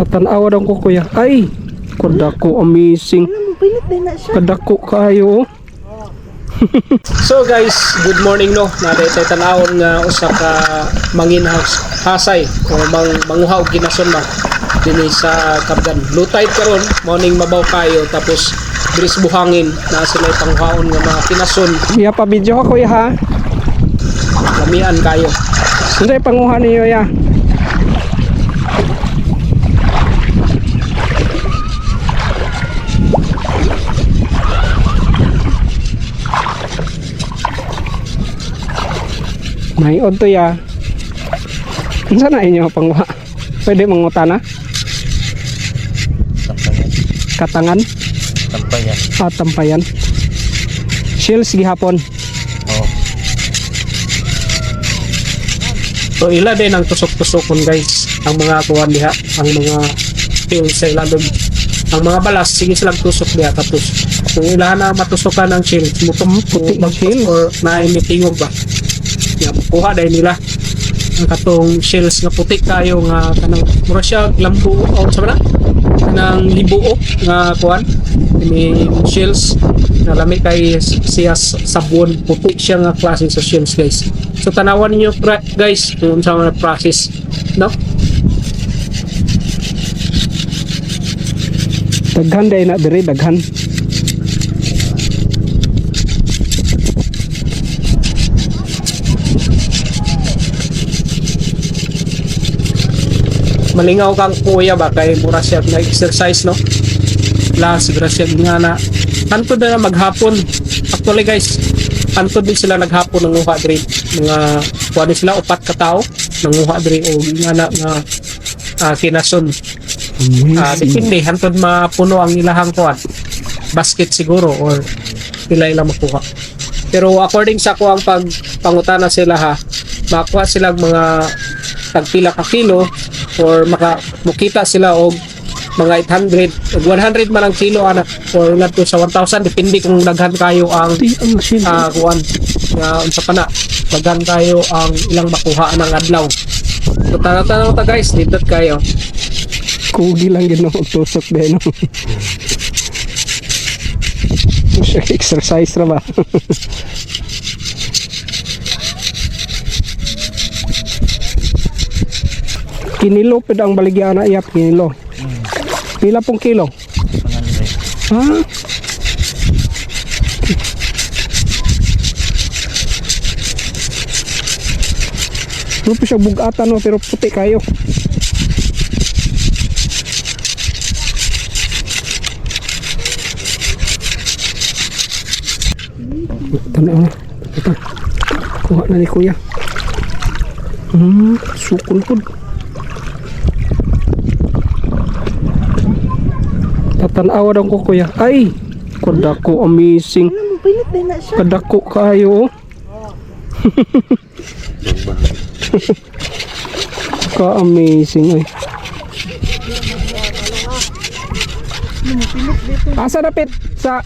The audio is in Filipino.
Tatanawa daw ko kuya. Ay, kadako, amazing. Kadako kayo. So guys, good morning no. Naday tay tanawon nga usa ka manginhouse hasay o manguhaw ginason ba dinhi sa Kabgan. Low tide karon, morning mabaw kayo tapos bris buhangin na sila panghaon nga mga kinason. Iya pa video ko kuya ha. Lamian kayo. Sunday panguha niyo ya. May to ya. Unsa na inyo pangwa? Pwede mangutana? Katangan? Tampayan. Tampayan. Shells gihapon. Oh. So ila din ang tusok-tusokon guys. Ang mga kuwan diha, ang mga pills sa ilalog. Ang mga balas sige silang tusok diha tapos kung ila na matusokan ang shells, mutum puti ang shells or naimitingog ba. Ya, kuha dahil nila ang katong shells nga puti kayo nga kanang mura siya lambu o sa mana kanang libuok nga kuan ini shells na lami kay siya sabon puti siya nga klase sa shells guys. So tanawan niyo guys kung sa mga process no. Daghan day na diri daghan. Malingaw kang kuya ba kay mura siya na exercise no. Plus grasya nga na antod na maghapon. Actually guys, antod din sila naghapon ng nguha diri. Mga kuan sila upat ka tawo nanguha diri o nga na kinason. Depende antod mapuno ang ilahang kuan. Basket siguro or pila ila makuha. Pero according sa ko ang pangutana sila ha, makuha sila mga tagpila ka kilo or makita sila og mga 800 ug 100 man ang kilo anak or ngadto sa 1,000 depende kung daghan kayo ang kuan nga unsa pa na daghan kayo ang ilang makuha ng adlaw. So tanaw ta guys didot kayo kugi lang gino og tusok din no. Exercise ra ba. Kinilo pud ang baligya na iyap kinilo. Pila pong kilo? 100. Ha? Rupo siya bugatan no pero puti kayo. Tanaw na. Ito. Kuha na ni kuya. Sukol pud. Tatanawa daw ko kuya. Ay, kadako amazing. Kadako kayo. Ka amazing ay. Asa dapit sa